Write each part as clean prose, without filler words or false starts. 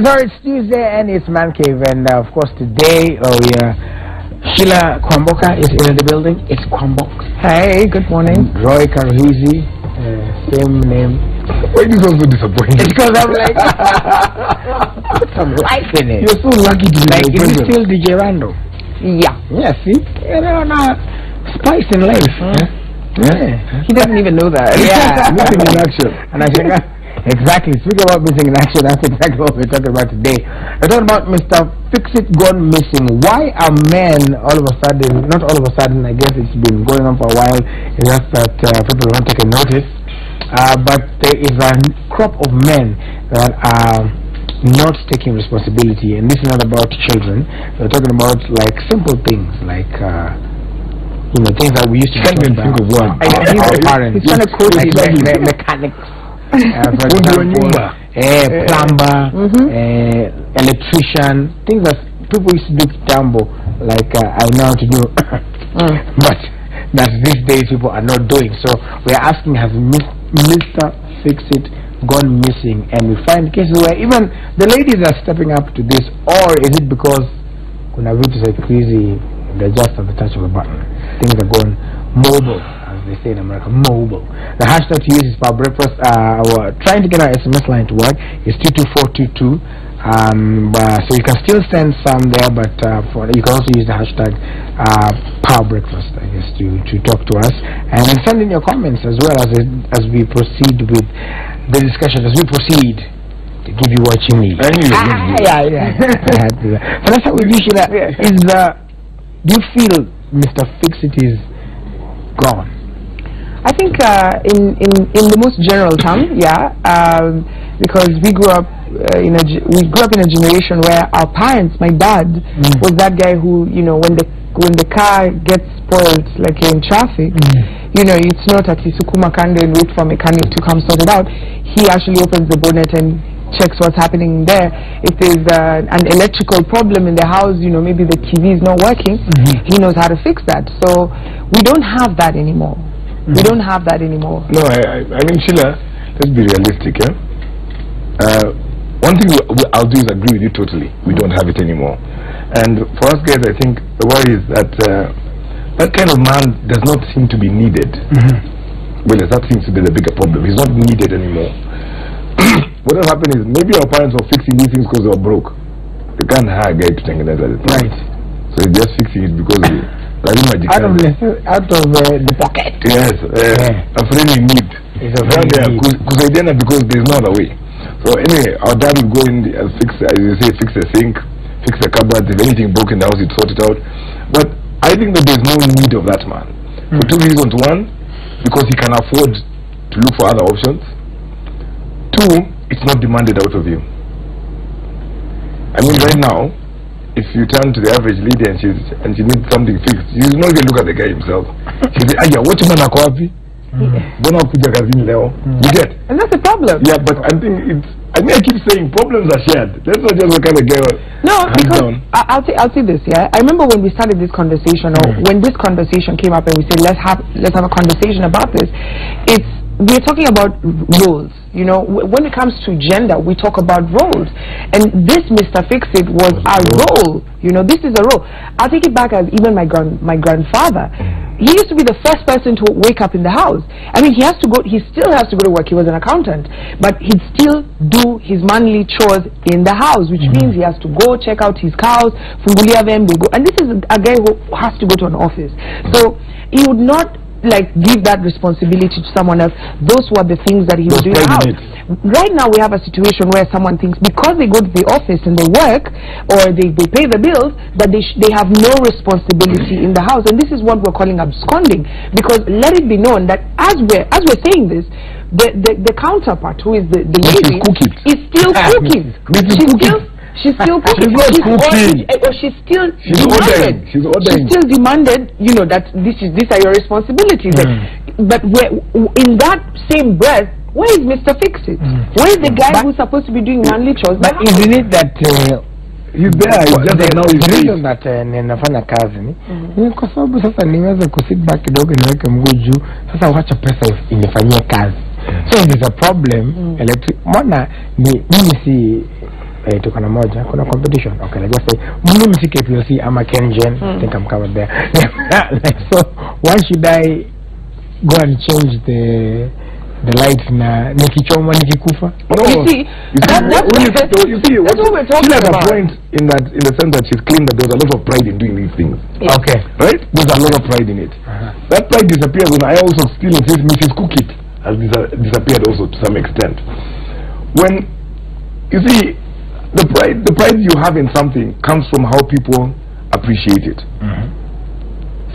Sorry, it's Tuesday and it's Mancave, and of course today, Sheila Kwamboka is in the building. It's Kwambok. Hey, good morning. Roy Karuhizi, same name. Why is also disappointed? It's because I'm like, put some life in it. You're so lucky to be like, is he still DJ Rando? Yeah. Yeah, see? Spice in life. Yeah. He doesn't even know that. Yeah. Missing in action. And I think exactly. Speaking about missing in action, that's exactly what we're talking about today. We're talking about Mr. Fix-It gone missing. Why are men all of a sudden, not all of a sudden, I guess it's been going on for a while, it's just that people don't take a notice. But there is a crop of men that are not taking responsibility, and this is not about children. We're talking about like simple things, like things that we used to think of one. Our parents. He's trying to quote like mechanics. For example, plumber, electrician, things that people used to do tambo, like I know how to do, but that these days people are not doing. So we are asking, has Mr. Fix-It gone missing? And we find cases where even the ladies are stepping up to this, or is it because kuna vitu say crazy, they're just at the touch of a button, things are going mobile, as they say in America, mobile. The hashtag to use is Power Breakfast. We're trying to get our SMS line to work. It's 22422. So you can still send some there, but you can also use the hashtag Power Breakfast, I guess, to talk to us, and then send in your comments as well as we proceed with the discussion. As we proceed to give you what you need. Yeah. Vanessa, with you, Sheila, do you feel Mr. Fix-It is gone? I think in the most general term, yeah, because we grew up in a generation where our parents, my dad, was that guy who, when the car gets spoiled, like in traffic, it's not at Sukuma Kande and wait for a mechanic to come sort it out. He actually opens the bonnet and checks what's happening there. If there's an electrical problem in the house, maybe the TV is not working, he knows how to fix that. So we don't have that anymore. We don't have that anymore. No, I mean, Sheila, let's be realistic, yeah? One thing I'll do is agree with you totally. We don't have it anymore. And for us guys, I think the worry is that that kind of man does not seem to be needed. Well, that seems to be the bigger problem. He's not needed anymore. What has happened is maybe our parents were fixing these things because they were broke. They can't hire a guy to take it at the time. Right. So they're just fixing it because out of the pocket. Yes. A friend in need. Because there's no other way. So anyway, our dad would go in and fix, as you say, fix a sink, fix a cupboard. If anything broke in the house, he'd sort it out. But I think that there's no need of that man. For two reasons. One, because he can afford to look for other options. Two, it's not demanded out of you. I mean, right now, if you turn to the average lady and she needs something fixed, she's not going to look at the guy himself. She says, "Aya, what man ako wapi? Bona kuja kazini leo." You get? And that's the problem. Yeah, but I think I keep saying problems are shared. Let's not just look at the guy. No, because I'll say this. Yeah, I remember when we started this conversation, or when this conversation came up, and we said let's have a conversation about this. We're talking about roles. When it comes to gender, we talk about roles, and this Mr. Fix-It was a role. This is a role. I'll take it back as even my grandfather. He used to be the first person to wake up in the house. I mean, he still has to go to work. He was an accountant, but he'd still do his manly chores in the house, which means he has to go check out his cows, fungulia them, they go. And this is a guy who has to go to an office, so he would not give that responsibility to someone else. Those were the things that he was doing out. Right now we have a situation where someone thinks because they go to the office and they work or they pay the bills that they have no responsibility in the house, and this is what we're calling absconding. Because let it be known that as we're saying this, the counterpart, who is the lady, is still cooking. She's still cooking. She's still demanded. She's still demanded. That these are your responsibilities. But in that same breath, where is Mr. Fix-It? Where is the guy who's supposed to be doing manly chores? But isn't it that he's there? The reason that ninafanya kazi ni kwa sababu sasa niweze kusit back kidogo niweke mguu juu. Sasa wacha pesa inifanyie kazi. So if there's a problem, mimi tuko na moja kuna competition. Okay, like just say mimi si KPLC ama Kengen, I think I'm covered there. Like, so why should I go and change the lights na nikichoma nikikufa? No, you see that's what we're talking about. Point in the sense that she's claimed that there's a lot of pride in doing these things. Yes. Okay, right? There's a lot of pride in it. That pride disappears when I also still insist Mrs. Cook it has disappeared also to some extent. When you see the pride you have in something comes from how people appreciate it.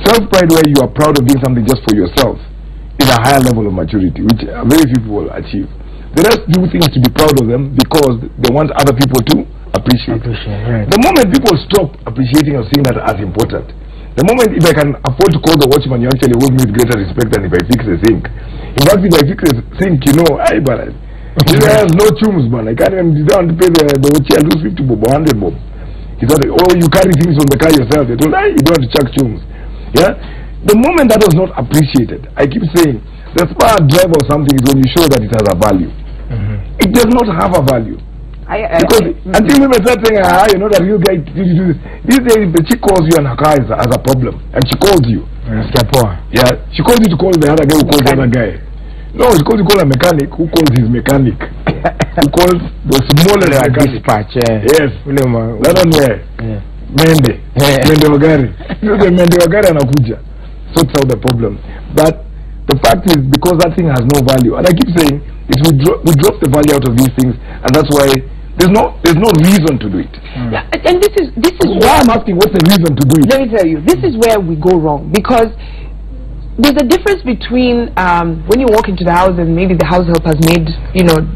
Self-pride, where you are proud of doing something just for yourself, is a higher level of maturity, which very few people will achieve. The rest do things to be proud of them because they want other people to appreciate. Right. The moment people stop appreciating or seeing that as important, the moment if I can afford to call the watchman, you actually hold me with greater respect than if I fix the sink. In fact, if I fix the sink, you know, but there's no chums, man. I can't even sit down to pay the watcher, lose 50 bob or 100 bob. He thought, oh, you carry things from the car yourself. They told, you don't have to chuck chums. Yeah? The moment that was not appreciated, I keep saying, the smart drive or something is when you show that it has a value. It does not have a value. Because until women start saying, you know that you guys did do this. These days, the chick calls you and her car as a problem. And she calls you. Yeah, she calls you to call the other guy who calls the other guy. No, she calls you to call a mechanic who calls his mechanic. Who calls the smallest mechanic. Dispatch, yes. That one there. Mende. Mende Wagari. Mende Wagari anakuja. Sorts out the problem. But the fact is, because that thing has no value, and I keep saying we drop the value out of these things, and that's why there's no reason to do it. Yeah, and this is why I'm asking, what's the reason to do it? Let me tell you, this is where we go wrong, because there's a difference between when you walk into the house and maybe the house help has made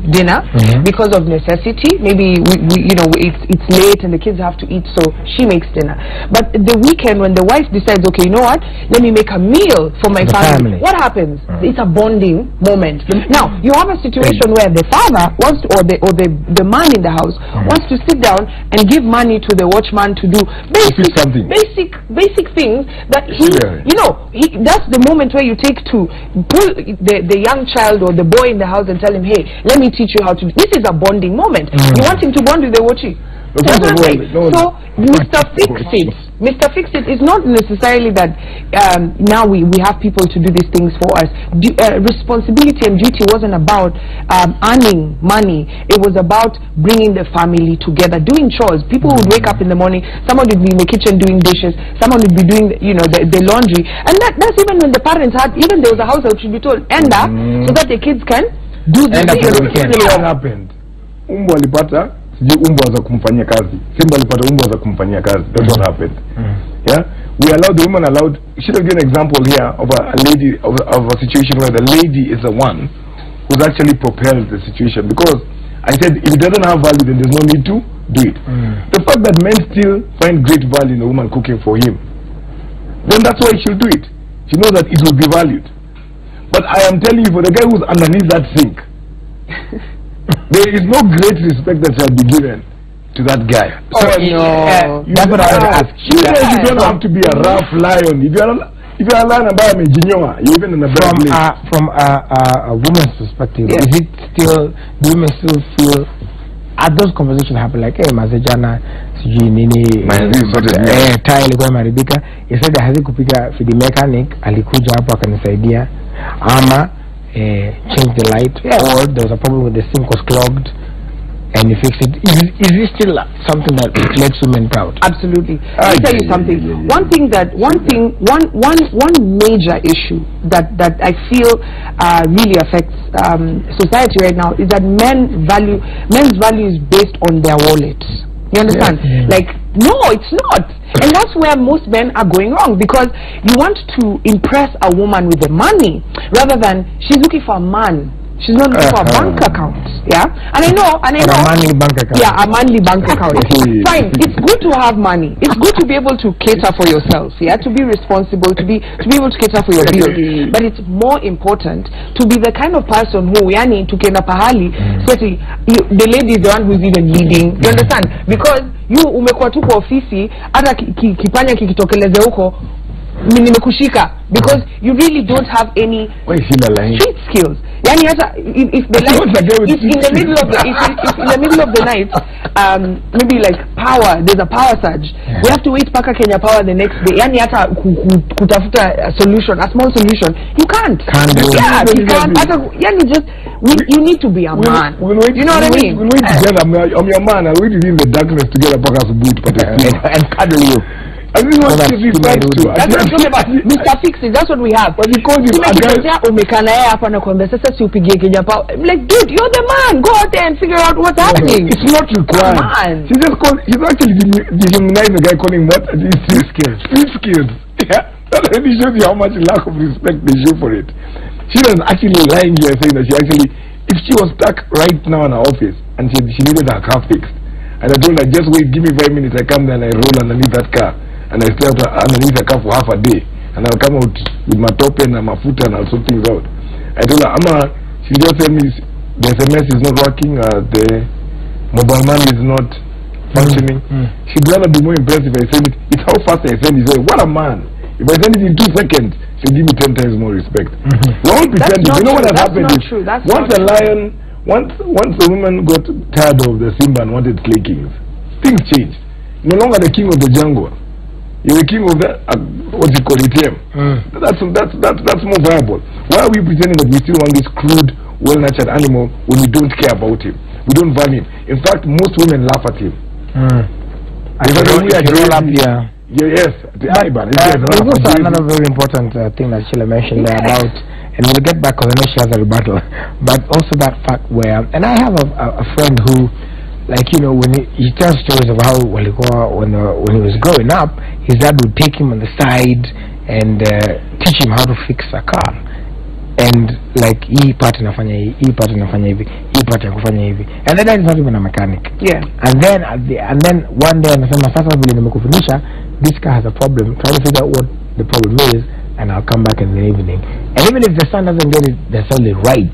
dinner because of necessity. Maybe it's late and the kids have to eat, so she makes dinner. But the weekend when the wife decides, okay, you know what, let me make a meal for my family. What happens? It's a bonding moment. Now you have a situation where the father wants to, or the man in the house wants to sit down and give money to the watchman to do basic things that that's the moment where you take to pull the young child or the boy in the house and tell him, hey, let me teach you how to. This is a bonding moment. You want him to bond with the watchie. So Mr. Fix It is not necessarily that now we have people to do these things for us. Responsibility and duty wasn't about earning money. It was about bringing the family together, doing chores. People would wake up in the morning, someone would be in the kitchen doing dishes, someone would be doing the laundry, and that's even when the parents had, even there was a house help should be told, enda, so that the kids can do the things. What happened? Umbo alipata umbwa za kumfanyia kazi. Simba alipata umbwa za kumfanyia kazi. That's what happened. Yeah, the woman allowed. Should have given an example here of a lady of a situation where the lady is the one who's actually propelled the situation. Because I said if it doesn't have value, then there's no need to do it. The fact that men still find great value in a woman cooking for him, then that's why she'll do it. She knows that it will be valued. But I am telling you, for the guy who's underneath that sink, there is no great respect that shall be given to that guy. That's what I want to ask. You don't have to be a rough lion. If you're a lion about a you're even in a bad place. From a woman's perspective, is it still, do women still feel at those conversations happen like, hey, mazejana sijui nini tile kwa maribika, instead hazi kupika for the mechanic alikuja hapo akanisaidia ama change the light, or there was a problem with the sink was clogged and you fix it. Is this still something that makes women proud? Absolutely. Let me tell you something. One major issue that I feel really affects society right now is that men's value is based on their wallets. You understand? Like, no, it's not. And that's where most men are going wrong, because you want to impress a woman with the money rather than she's looking for a man. She's not looking for a bank account. Yeah? And I know. A manly bank account. Yeah, a manly bank account. Fine. It's good to have money. It's good to be able to cater for yourself. Yeah? To be responsible, to be able to cater for your bills. But it's more important to be the kind of person who, yani, tukenda pahali, the lady is the one who's even leading. You understand? Because you umekuwa tu kwa ofisi, hata kipanya kikitokeleze huko, nimekushika, because you really don't have any street skills. Yani hata if the light, if in the middle of the if in the middle of the night, maybe like power, there's a power surge, we have to wait paka Kenya Power the next day. Yani hata kutafuta a solution, a small solution, you can't. Yeah, you can't. Yani just you need to be a man. You know what I mean? We'll wait together. I'm your man. I'll wait in the darkness together paka subuhi and cuddle you. I think what that's what I'm talking about. Mr. Fix-It, that's what we have. But because you like, dude, you're the man. Go out there and figure out what's happening. It's not required. He just called. He's actually dehumanizing the guy, calling what? Street skills. Yeah, that already shows you how much lack of respect they show for it. She was actually lying here, saying that she actually, if she was stuck right now in her office and she needed her car fixed, and I told her, just wait, give me 5 minutes. I come there and I roll underneath that car. And I stay underneath the car for half a day, and I'll come out with my top end and my foot and I'll sort things out. I told her, Amma, she just told me the SMS is not working, the mobile money is not functioning. She'd rather be more impressed if I send it. It's how fast I send it. What a man! If I send it in 2 seconds, she'll give me 10 times more respect. We won't pretend. You know what has happened is, once a woman got tired of the Simba and wanted Slay Kings, things changed. No longer the king of the jungle. You're the king of the what you call it here. That's more viable. Why are we pretending that we still want this crude, well-nurtured animal when we don't care about him? We don't value him. In fact, most women laugh at him. Yes. There's also another very important thing that Sheila mentioned there about, and we'll get back because I know she has a rebuttal, but also that fact where, and I have a friend who, like, you know, when he tells stories of how when he was growing up, his dad would take him on the side and teach him how to fix a car, and like hii part inafanya hivi, hii part inafanya hivi, hii part inafanya hivi, and the dad is not even a mechanic. And then one day anasema, sasa vile nimekufundisha, this car has a problem, try to figure out what the problem is, and I'll come back in the evening. And even if the son doesn't get it necessarily right,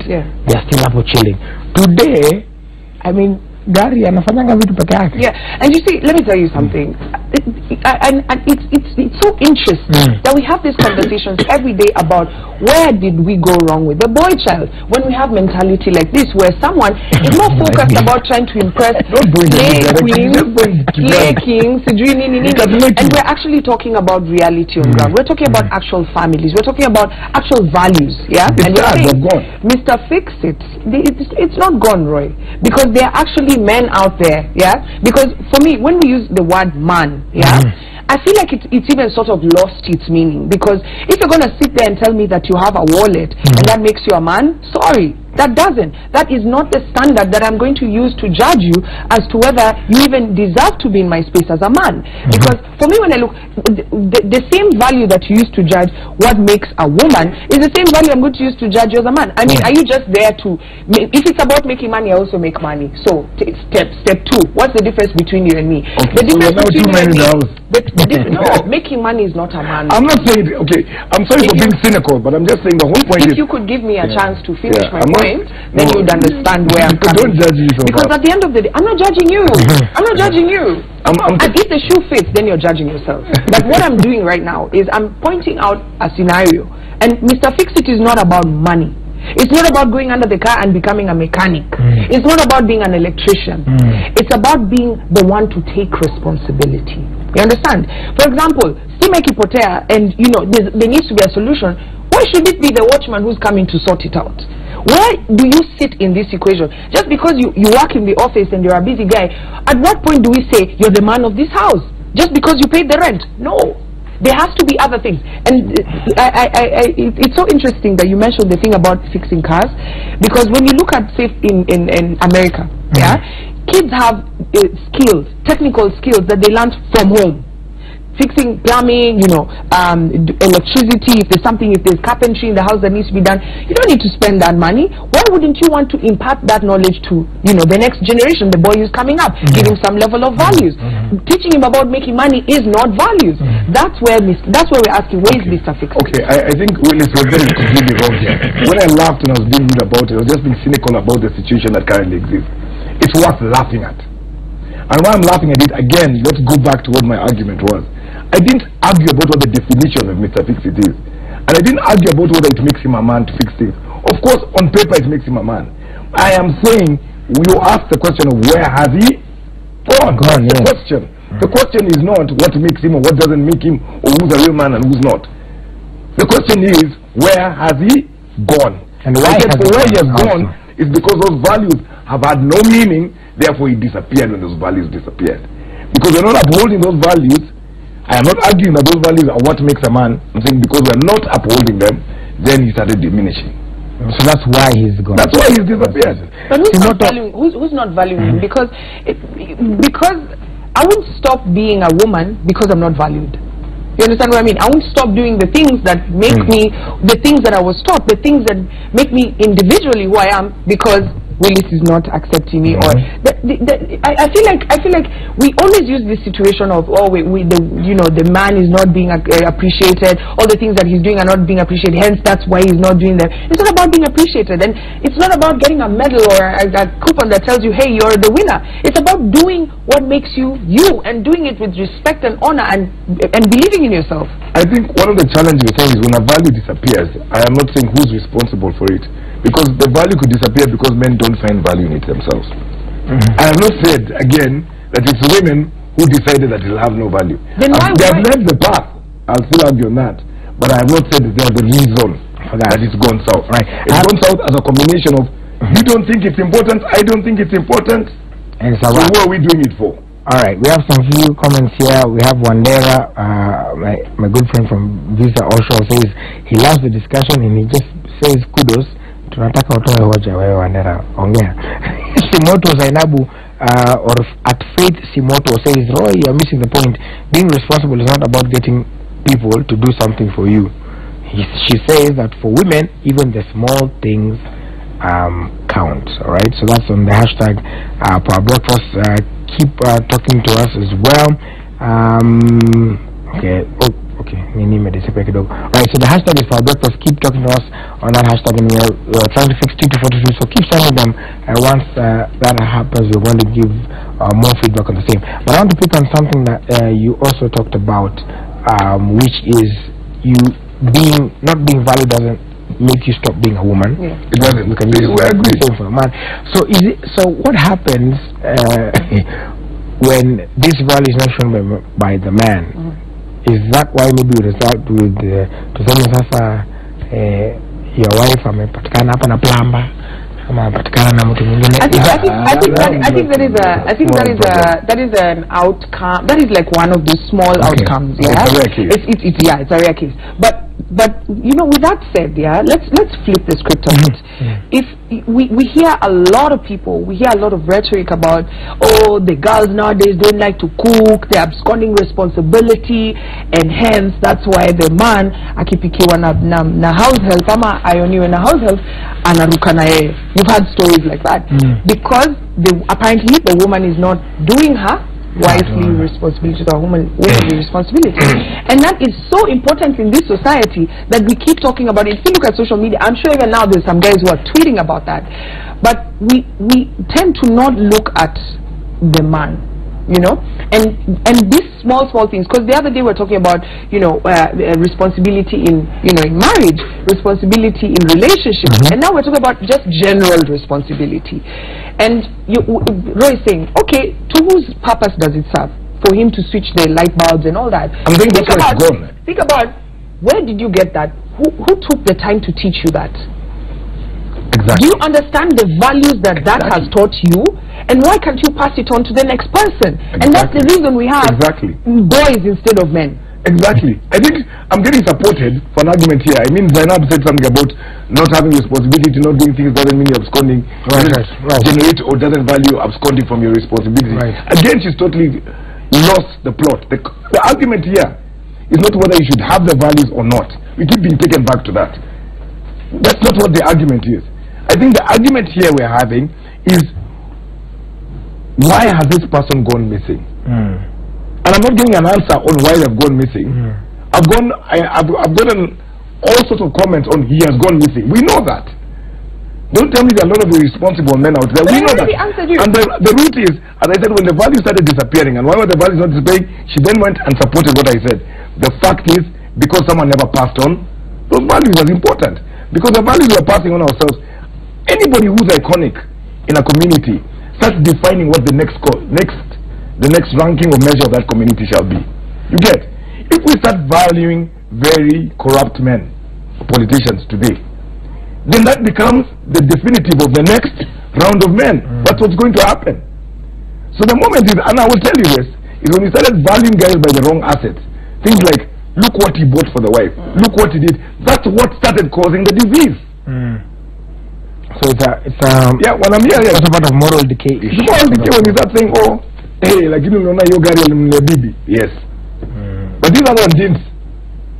they're still up chilling. Today, I mean, gari anafanyanga vitu peke yake. And you see, let me tell you something, and it's so interesting that we have these conversations every day about where did we go wrong with the boy child when we have mentality like this, where someone is more focused about trying to impress slay kings, and we're actually talking about reality on ground. We're talking about actual families, we're talking about actual values. And you're saying, Mr. Fix-It, it's not gone, Roy, because there are actually men out there, because for me, when we use the word man, I feel like it's even sort of lost its meaning, because if you're going to sit there and tell me that you have a wallet and that makes you a man, sorry, that doesn't. That is not the standard that I'm going to use to judge you as to whether you even deserve to be in my space as a man. Because for me, when I look, the same value that you use to judge what makes a woman is the same value I'm going to use to judge you as a man. I mean, are you just there to, if it's about making money, I also make money. So step 2, what's the difference between you and me? The difference between you and me, no, making money is not a man. I'm not saying, okay, I'm sorry for being cynical, but I'm just saying the whole point is, if you could give me a chance to finish my point, then you would understand where I'm coming. Don't judge me so because at the end of the day, I'm not judging you. I'm not judging you. And if the shoe fits, then you're judging yourself. But what I'm doing right now is I'm pointing out a scenario. And Mr. Fix-It is not about money. It's not about going under the car and becoming a mechanic. It's not about being an electrician. It's about being the one to take responsibility. You understand? For example, stima ikipotea, and you know there needs to be a solution. Why should it be the watchman who's coming to sort it out? Where do you sit in this equation? Just because you work in the office and you're a busy guy, at what point do we say you're the man of this house? Just because you paid the rent? No. There has to be other things. And it's so interesting that you mentioned the thing about fixing cars, because when you look at, say, in America, kids have skills, technical skills that they learned from home. Fixing plumbing, electricity, if there's carpentry in the house that needs to be done, you don't need to spend that money. Why wouldn't you want to impart that knowledge to, the next generation, the boy who's coming up, give him some level of values. Teaching him about making money is not values. That's where we're asking, where is Mr. Fix-It? Okay, I think Willis was getting completely wrong here. When I laughed and I was being rude about it, I was just being cynical about the situation that currently exists. It's worth laughing at. And while I'm laughing at it, again, let's go back to what my argument was. I didn't argue about what the definition of Mr. Fix-It is. And I didn't argue about whether it makes him a man to fix things. Of course, on paper it makes him a man. I am saying, you ask the question of where has he gone? That's the question. The question is not what makes him or what doesn't make him, or who's a real man and who's not. The question is, where has he gone? And why he has gone is because those values have had no meaning, therefore he disappeared when those values disappeared. Because we're not upholding those values. I am not arguing that those values are what makes a man. I'm saying because we're not upholding them, then he started diminishing. So that's why he's gone. That's why he's disappeared. But who's not valuing him? Because I won't stop being a woman because I'm not valued. You understand what I mean? I won't stop doing the things that make me, the things that I was taught, the things that make me individually who I am, because Willis is not accepting me, or I feel like we always use this situation of the man is not being appreciated, all the things that he's doing are not being appreciated, hence that's why he's not doing them. It's not about being appreciated, and it's not about getting a medal or a coupon that tells you, hey, you're the winner. It's about doing what makes you you, and doing it with respect and honor, and believing in yourself. I think one of the challenges we're saying is when a value disappears, I am not saying who's responsible for it. Because the value could disappear because men don't find value in it themselves. I have not said, again, that it's women who decided that it'll have no value. Then they have led the path. I'll still argue on that. But I have not said that there's a reason that it's gone south. Right. It's gone south as a combination of, you don't think it's important, I don't think it's important, and so what are we doing it for? Alright, we have some few comments here. We have Wandera, my good friend from Visa also says he loves the discussion and he just says kudos. Tunataka utoe hoja wewe Wandera, ongea. Simoto Zainabu or at Faith Simoto says, Roy, you're missing the point. Being responsible is not about getting people to do something for you. She says that for women, even the small things count. Alright, so that's on the hashtag Power Breakfast. Keep talking to us as well. Okay, right, so the hashtag is Power Breakfast. Keep talking to us on that hashtag, and we're trying to fix 2 to 42, so keep sending them. Once that happens, we're going to give more feedback on the same. But I want to pick on something that you also talked about, which is you not being valued doesn't make you stop being a woman. It doesn't. We can use the same for a man. So what happens when this value is not shown by the man? Is that why maybe we result with tuseme sasa your wife amepatikana hapa na plamba ama amepatikana na mtu mwingine? I think that is an outcome. That is like one of the small outcomes. Yeah, it's a rare case. It's a rare case. But with that said, let's flip the script a bit. If we hear a lot of people, we hear a lot of rhetoric about, the girls nowadays don't like to cook, they're absconding responsibility, and hence that's why the man akipikiwa na house help ama ayoniwe na house help anaruka na yeye. You've had stories like that because apparently the woman is not doing her wifely responsibility to a womanly responsibility, and that is so important in this society that we keep talking about it. If you look at social media, I'm sure even now there's some guys who are tweeting about that, but we tend to not look at the man, and these small things. Because the other day we were talking about responsibility in marriage, responsibility in relationships, and now we're talking about just general responsibility. And Roy is saying, okay, to whose purpose does it serve? For him to switch the light bulbs and all that. I think that's why it's gone. Think about, where did you get that? Who took the time to teach you that? Exactly. Do you understand the values that has taught you? And why can't you pass it on to the next person? Exactly. And that's the reason we have boys instead of men. Exactly. I think I'm getting supported for an argument here. I mean, Zainab said something about not having responsibility, not doing things doesn't mean you're absconding. Right. Generate or doesn't value absconding from your responsibility. Right. Again, she's totally lost the plot. The argument here is not whether you should have the values or not. We keep being taken back to that. That's not what the argument is. I think the argument here we're having is, why has this person gone missing? And I'm not getting an answer on why they've gone missing. I've gotten all sorts of comments on he has gone missing. We know that. Don't tell me there are a lot of irresponsible men out there. We know that. And the root is, as I said, when the value started disappearing, and why were the values not disappearing? She then went and supported what I said. The fact is, because someone never passed on, those values was important. Because the values we are passing on ourselves, anybody who's iconic in a community starts defining what the next ranking or measure of that community shall be. You get? If we start valuing very corrupt men, politicians today, then that becomes the definitive of the next round of men. That's what's going to happen. So the moment is, and I will tell you this, is when we started valuing guys by the wrong assets. Things like, look what he bought for the wife, look what he did. That's what started causing the disease. So it's yeah, when I'm here, it's a part of moral decay. It's moral decay when you start saying, oh, hey, like you know, your guy baby. Yes. But these other ones didn't.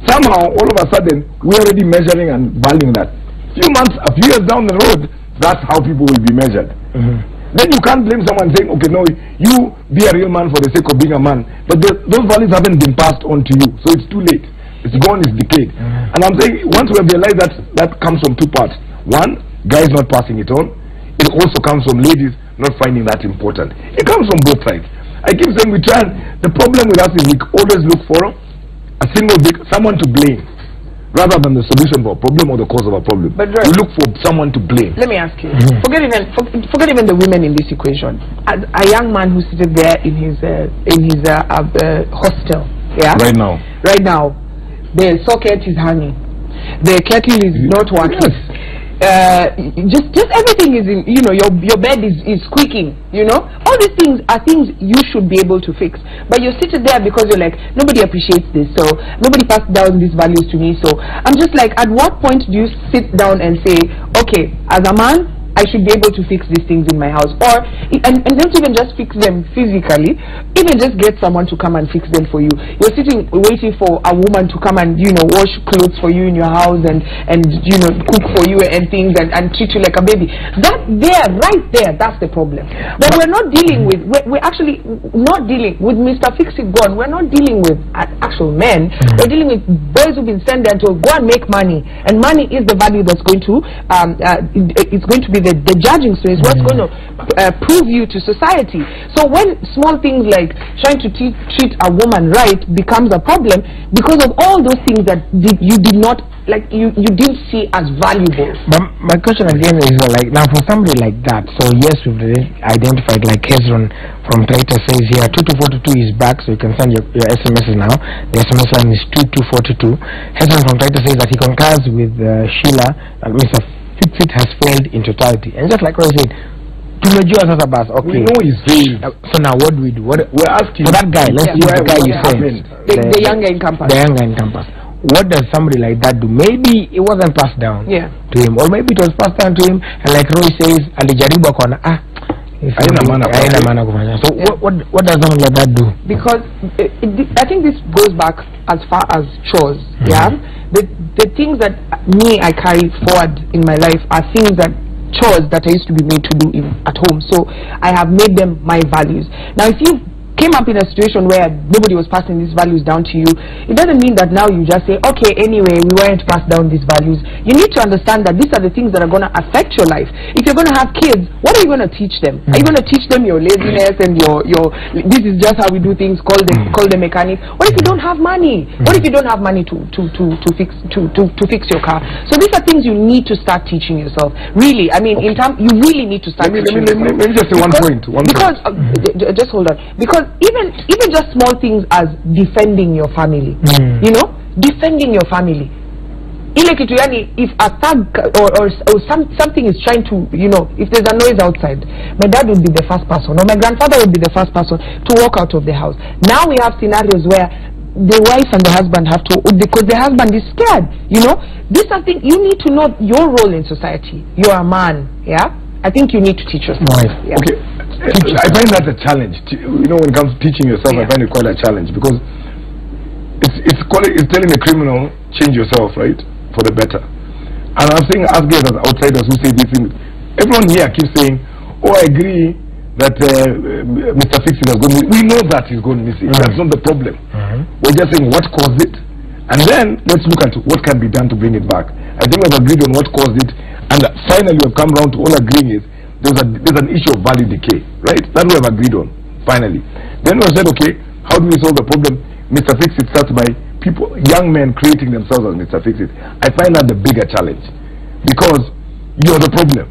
Somehow, all of a sudden, we're already measuring and valuing that. A few years down the road, that's how people will be measured. Then you can't blame someone saying, okay, no, you be a real man for the sake of being a man. But those values haven't been passed on to you, so it's too late. It's gone, it's decayed. And I'm saying, once we realize that comes from two parts. One, guys not passing it on. It also comes from ladies not finding that important. It comes from both sides. I keep saying the problem with us is we always look for someone to blame, rather than the solution for a problem or the cause of a problem. But we look for someone to blame. Let me ask you, forget even the women in this equation. A young man who's sitting there in his hostel, yeah, right now, the socket is hanging, the kettle is not working. Just everything is in, your bed is squeaking, all these things are things you should be able to fix, but you're sitting there because you're like, nobody appreciates this, so nobody passed down these values to me. So I'm just like, at what point do you sit down and say, okay, as a man, I should be able to fix these things in my house, or and don't even just fix them physically, even just get someone to come and fix them for you. You're sitting waiting for a woman to come and wash clothes for you in your house and cook for you and things and treat you like a baby. That right there, that's the problem. But we're not dealing with, we're actually not dealing with Mr. Fix It Gone. We're not dealing with actual men. We're dealing with boys who've been sent there to go and make money, and money is the value that's going to it's going to be the judging stone, is what's going to prove you to society. So when small things like trying to treat a woman right becomes a problem because of all those things that you did not, like, you didn't see as valuable. But my question again is like, now for somebody like that, so yes, we've identified, like Hezron from Twitter says here, 2242 is back, so you can send your SMSs now. The SMS line is 22422. Hezron from Twitter says that he concurs with Sheila that Mr. Fix-It has failed in totality. And just like I said, tumejua sasa bas, okay, we know he's failed. So now what do we do? We're asking for that guy. Let's use the guy you said, the younger in campus. The younger in campus. What does somebody like that do? Maybe it wasn't passed down to him, or maybe it was passed down to him, and like Roy says, alijaribu kona so what does someone like that do? Because I think this goes back as far as chores. The things that I carry forward in my life are things that chores that I used to be made to do at home. So I have made them my values. Now if you came up in a situation where nobody was passing these values down to you, it doesn't mean that now you just say, okay, anyway, we weren't passed down these values. You need to understand that these are the things that are going to affect your life. If you're going to have kids, what are you going to teach them? Are you going to teach them your laziness and your this is just how we do things, call the mechanic? What if you don't have money? What if you don't have money to fix your car? So these are things you need to start teaching yourself. Really, I mean, you really need to start teaching yourself. Let me just say one point. Just hold on. Because even just small things as defending your family, defending your family. If a thug or something is trying to, if there's a noise outside, my dad would be the first person, or my grandfather would be the first person to walk out of the house. Now we have scenarios where the wife and the husband have to, because the husband is scared. This are things you need to know your role in society. You're a man, I think you need to teach yourself. Okay. I find that a challenge. When it comes to teaching yourself, I find it quite a challenge, because it's telling a criminal, change yourself, right, for the better. And I'm saying, as guys as outsiders who say these things, everyone here keeps saying, oh, I agree that Mr. Fix-It has gone missing. We know that he's gone missing. That's not the problem. We're just saying what caused it, and then let's look at what can be done to bring it back. I think we've agreed on what caused it, and finally we've come around to all agreeing is there's an issue of value decay, right? That we have agreed on, finally. Then we said, okay, how do we solve the problem? Mr. Fix-It starts by people, young men creating themselves as Mr. Fix-It. I find that the bigger challenge, because you're the problem.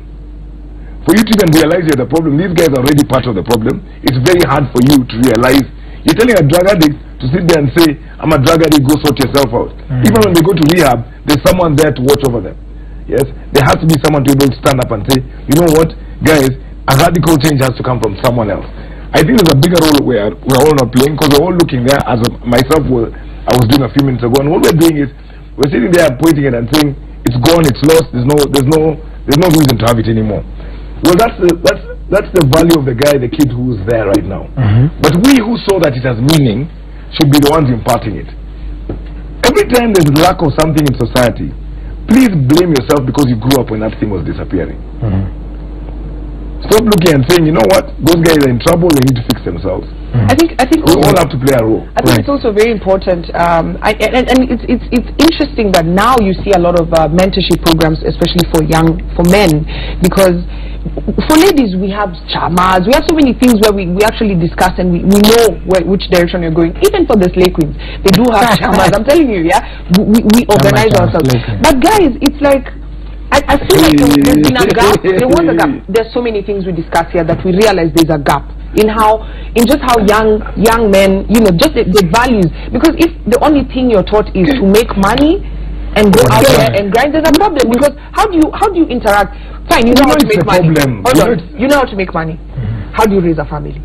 For you to even realize you're the problem, these guys are already part of the problem. It's very hard for you to realize. You're telling a drug addict to sit there and say, I'm a drug addict, go sort yourself out. Even when they go to rehab, there's someone there to watch over them. Yes, there has to be someone to be able to stand up and say, you know what, guys, a radical change has to come from someone else. I think there's a bigger role we're all not playing, because we're all looking there, as myself I was doing a few minutes ago, and what we're doing is we're sitting there pointing it and saying it's gone, it's lost, there's no reason to have it anymore. Well, that's the value of the guy, the kid who's there right now. But we who saw that it has meaning should be the ones imparting it. Every time there's lack of something in society, please blame yourself because you grew up when that thing was disappearing. Stop looking and saying, you know what, those guys are in trouble, they need to fix themselves. I think we all have to play a role. I think it's also very important, and it's interesting that now you see a lot of mentorship programs, especially for men, because for ladies we have chamas, we have so many things where we actually discuss and we know which direction you're going. Even for the slay queens, they do have chamas. I'm telling you, yeah, we organize ourselves. But guys, it's like, I feel like there's been a gap. There was a gap. There's so many things we discuss here that we realize there's a gap in just how young men, just the values. Because if the only thing you're taught is to make money and go out there and grind, there's a problem. Because how do you interact? Fine, you know how to make money. Hold on, you know how to make money. How do you raise a family?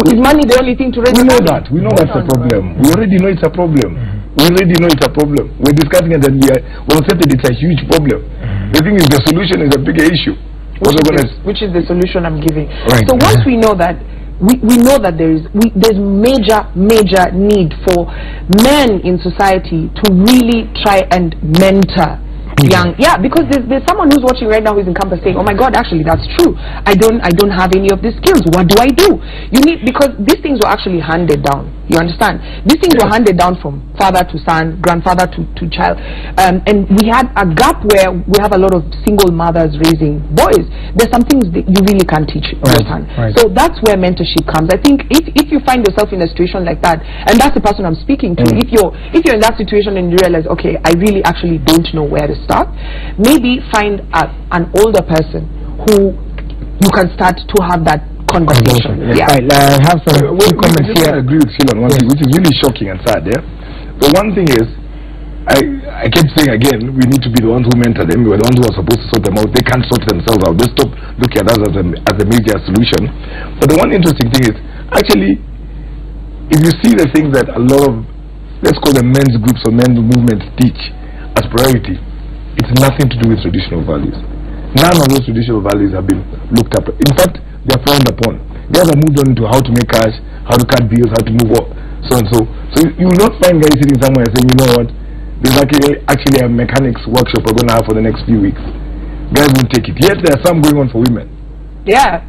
Is money the only thing to raise a family? We know that's a problem. We already know it's a problem. We already know it's a problem. We're discussing it, and we'll accept it. It's a huge problem. The thing is, the solution is a bigger issue. Which is the solution I'm giving. Right. So once we know that, we know that there's major need for men in society to really try and mentor young, because there's someone who's watching right now who's in campus saying, oh my god, actually that's true, I don't have any of these skills, what do I do? Because these things were actually handed down, you understand? These things were handed down from father to son, grandfather to child, and we had a gap where we have a lot of single mothers raising boys. There's some things that you really can't teach your son. So that's where mentorship comes. I think if you find yourself in a situation like that, and that's the person I'm speaking to, if you're in that situation and you realize, okay, I really actually don't know where to start, maybe find an older person who you can start to have that conversation. Right, I have some comments here. I agree with Phil on one thing, which is really shocking and sad. The one thing is, I kept saying again, we need to be the ones who mentor them. We're the ones who are supposed to sort them out. They can't sort themselves out. They stop looking at us as a major solution. But the one interesting thing is, actually, if you see the things that a lot of, let's call them men's groups or men's movements teach as priority, it's nothing to do with traditional values. None of those traditional values have been looked up. In fact, they are frowned upon. Guys have moved on to how to make cash, how to cut bills, how to move up, so and so. So you will not find guys sitting somewhere saying, you know what, there's actually a mechanics workshop we're going to have for the next few weeks. Guys won't take it. Yet there are some going on for women. Yeah.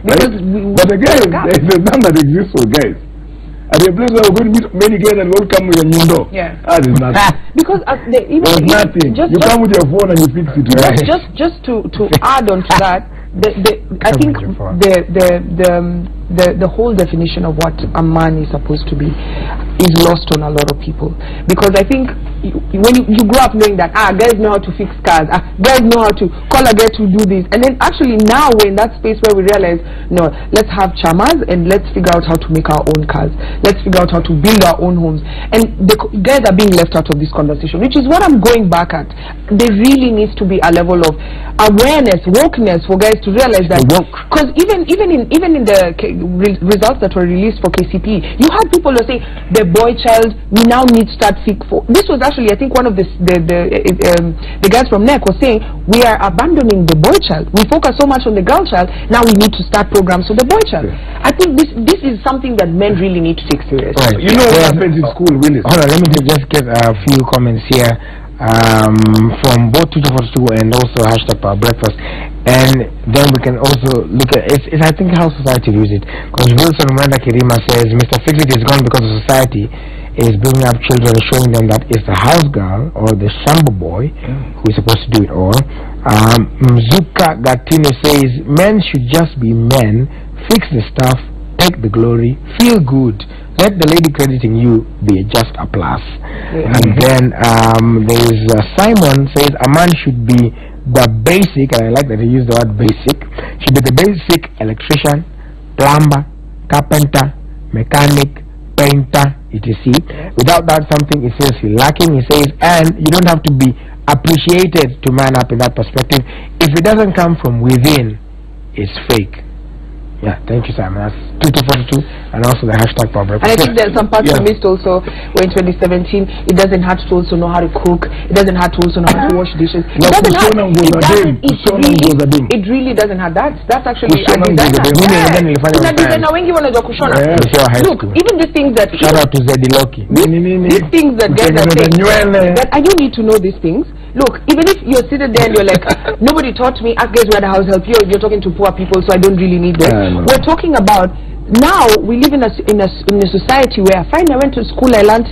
Right? But the guys, there's none that exists for guys. At the place where we're going to meet many guys and we'll come with a new door. Yeah. That is nothing. Because there's nothing. You come with your phone and you fix it. Right? Just to add on to that, I think the whole definition of what a man is supposed to be is lost on a lot of people, because I think when you grow up knowing that guys know how to fix cars, guys know how to call a guy to do this, and then actually now we're in that space where we realize, no, let's have chamas and let's figure out how to make our own cars, let's figure out how to build our own homes, and the guys are being left out of this conversation, which is what I'm going back at. There really needs to be a level of awareness, wokeness for guys to realize that, because even in the results that were released for KCP, you had people who are saying the boy child, we now need to start for. This was actually, I think, one of the guys from NEC was saying, we are abandoning the boy child. We focus so much on the girl child. Now we need to start programs for the boy child. I think this is something that men really need to take seriously. Right. You know what happens in school, Willis? Hold on, let me just get a few comments here from both 242 and also #breakfast, and then we can also look at it's I think how society views it, because Wilson Miranda Kirima says Mr. Fix-It is gone because of society. is bringing up children, showing them that it's the house girl or the shamba boy who is supposed to do it all. Mzuka Gatino says men should just be men, fix the stuff, take the glory, feel good. Let the lady crediting you be just a plus. And then there's Simon says a man should be the basic, and I like that he used the word basic, should be the basic electrician, plumber, carpenter, mechanic, painter, etc. Without that, something he says he's lacking. He says, and you don't have to be appreciated to man up in that perspective. If it doesn't come from within, it's fake. Yeah, thank you, Simon. That's 2242, and also the hashtag problem. And I think there's some parts we missed also, where in 2017, it doesn't have to also know how to cook, it doesn't have to also know how to wash dishes. It really doesn't have that. That's actually a designer. Look, even the things that shout out to Zediloki. These things that guys are saying that I don't need to know these things. Look, even if you're sitting there and you're like, nobody taught me, ask guys where the house help you, you're talking to poor people, so I don't really need them. We're talking about now we live in a society where fine, I went to school, I learned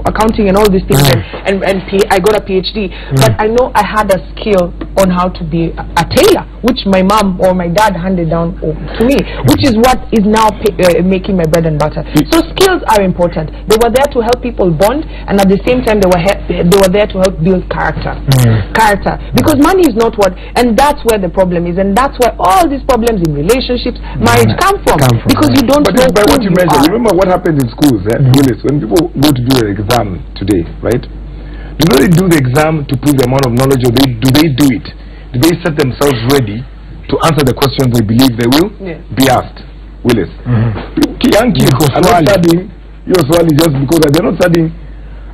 accounting and all these things, and I got a PhD, but I know I had a skill on how to be a tailor, which my mom or my dad handed down to me, which is what is now making my bread and butter. So skills are important. They were there to help people bond, and at the same time they were there to help build character. Character, because money is not what, and that's where the problem is, and that's where all these problems in relationships, marriage come from. Because you don't know by what you measure. Remember what happens in schools, Willis, when people go to do an exam today, right? Do they do the exam to prove the amount of knowledge, or do they do it? Do they set themselves ready to answer the questions they believe they will be asked? Willis. Young kids are not studying just because they're not studying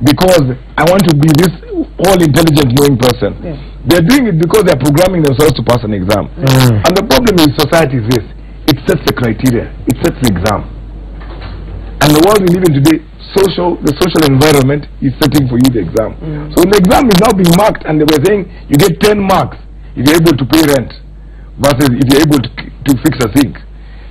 because I want to be this all-intelligent knowing person. They're doing it because they're programming themselves to pass an exam. And the problem in society is this: it sets the criteria, it sets the exam. And the world we live in today, the social environment is setting for you the exam. So the exam is now being marked, and they were saying you get 10 marks if you're able to pay rent versus if you're able to fix a sink.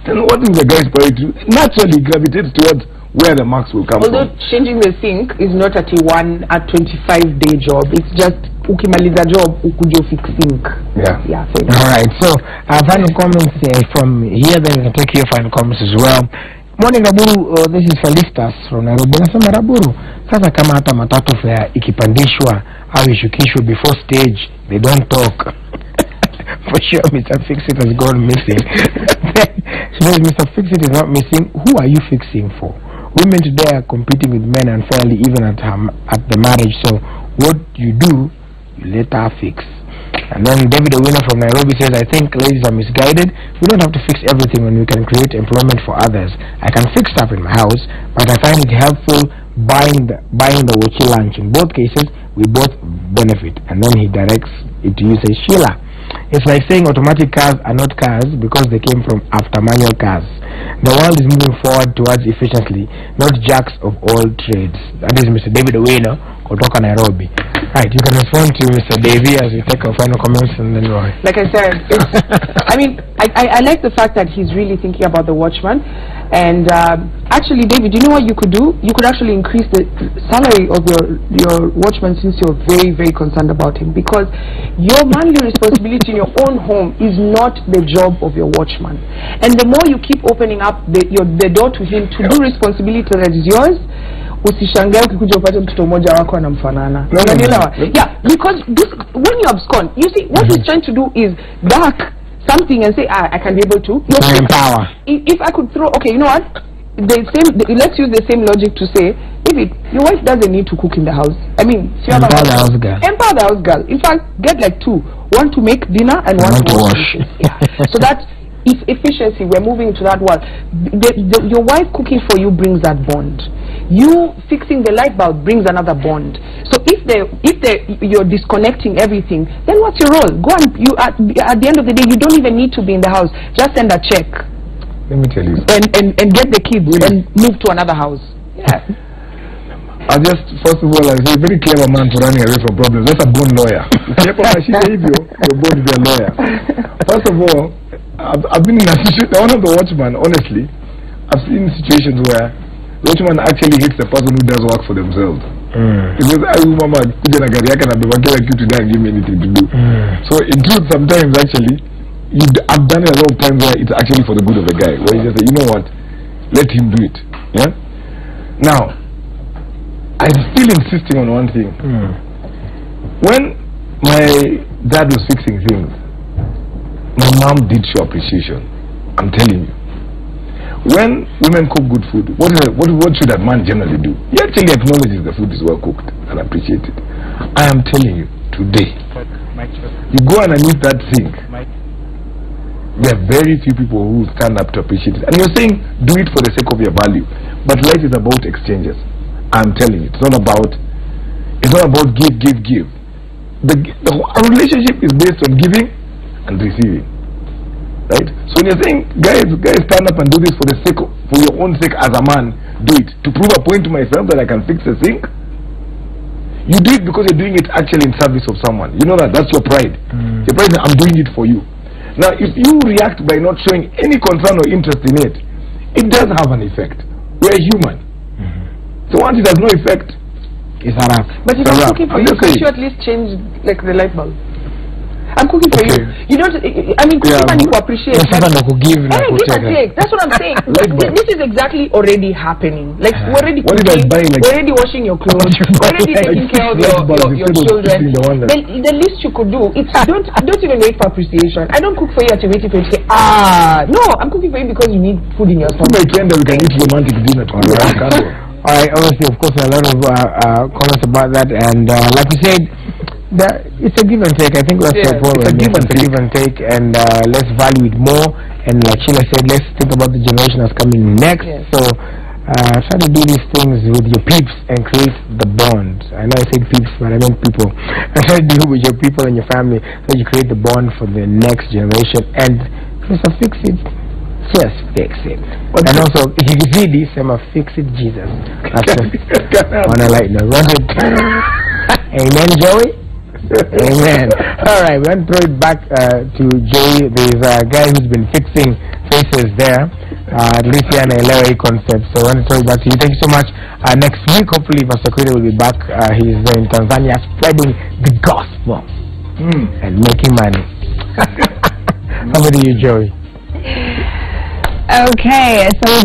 Then what is the guy's priority? Naturally gravitates towards where the marks will come Although from. Changing the sink is not at a 25-day job, it's just ukimaliza job ukujo fix sink. Yeah. Alright, so final comments from here, then we can take your final comments as well. Morning Raburu, this is Felicitas from Nairobi. Nasema Raburu, sasa kama hata matatu fare ikipandishwa au ishukishwe before stage, they don't talk. For sure, Mr. Fixit has gone missing. She says, Mr. Fixit is not missing. Who are you fixing for? Women today are competing with men unfairly, even at the marriage. So what you do, you let her fix. And then David Owino from Nairobi says, I think ladies are misguided. We don't have to fix everything when we can create employment for others. I can fix stuff in my house, but I find it helpful buying the Wochi lunch. In both cases, we both benefit. And then he directs it to you, says, Sheila, it's like saying automatic cars are not cars because they came from after manual cars. The world is moving forward towards efficiency, not jacks of all trades. That is Mr. David Owino, kutoka Nairobi. Right, you can respond to Mr. Davey as we take our final comments, and then Roy. Like I said, I mean, I like the fact that he's really thinking about the watchman. And actually, David, you know what you could do? You could actually increase the salary of your watchman, since you're very, very concerned about him, because your manly responsibility in your own home is not the job of your watchman. And the more you keep opening up the door to him to do responsibility that is yours, usishangae ukikuja upate mtoto mmoja wako anamfanana. Yeah, because when you abscond, you see what he's trying to do is dark something and say, I can be able to empower. If I could throw, okay, you know what? Let's use the same logic to say, David, your wife doesn't need to cook in the house. I mean, if you have empower the house girl. Empower the house girl. In fact, get like two. One to make dinner and one to wash. Yeah. So that efficiency, we're moving into that world. Your wife cooking for you brings that bond. You fixing the light bulb brings another bond. So if you're disconnecting everything, then what's your role? Go and at the end of the day, you don't even need to be in the house. Just send a check. Let me tell you. And get the kids and move to another house. Yeah. First of all, I say, very clever man for running away from problems. That's a born lawyer. You're born to be a lawyer. First of all, I've been in a situation, one of the watchmen, honestly, I've seen situations where Which man actually hits the person who does work for themselves. Because I mama kuja na gari yake na beba kila kitu and give me anything to do. So in truth, sometimes actually, I've done it a lot of times where it's actually for the good of the guy. Where you just say, you know what, let him do it. Yeah. Now, I'm still insisting on one thing. When my dad was fixing things, my mom did show appreciation. I'm telling you. When women cook good food, what should that man generally do? He actually acknowledges the food is well cooked and appreciated. I am telling you, today, you go underneath that sink, there are very few people who stand up to appreciate it. And you're saying, do it for the sake of your value. But life is about exchanges. I'm telling you, it's not about give. Our relationship is based on giving and receiving. Right? So when you're saying, guys stand up and do this for your own sake as a man, do it. To prove a point to myself that I can fix a sink, you do it because you're doing it actually in service of someone. You know that's your pride. Your pride is, I'm doing it for you. Now, if you react by not showing any concern or interest in it, it does have an effect. We're human. So once it has no effect, it's a wrap. But if I'm cooking for you, can't you at least change like the light bulb? I'm cooking for you. You don't. I mean, cooking and you appreciate. Give and take. That's what I'm saying. This is exactly already happening. Like we're already cooking, we're already washing your clothes, we're already taking care of your children. The least you could do is don't even wait for appreciation. I don't cook for you at waiting for you to say no. I'm cooking for you because you need food in your stomach. We can eat romantic dinner together. Alright, obviously, of course, a lot of comments about that, and like you said, it's a give and take. I think that's the problem. It's a give and take, and let's value it more. And like Sheila said, let's think about the generation that's coming next. Yes. So try to do these things with your peeps and create the bond. I know I said peeps, but I meant people. And try to do it with your people and your family so you create the bond for the next generation. And just fix it. Just fix it. And also, if you can see this, I'm a fix it Jesus. That's on a light note. Amen, Joey. Amen. Alright, we're going to throw it back to Joey. There's a guy who's been fixing faces there. At least here in the LA concept. So I want to throw it back to you. Thank you so much. Next week, hopefully, Pastor Kwede will be back. He's in Tanzania spreading the gospel and making money. How about you, Joey? Okay, so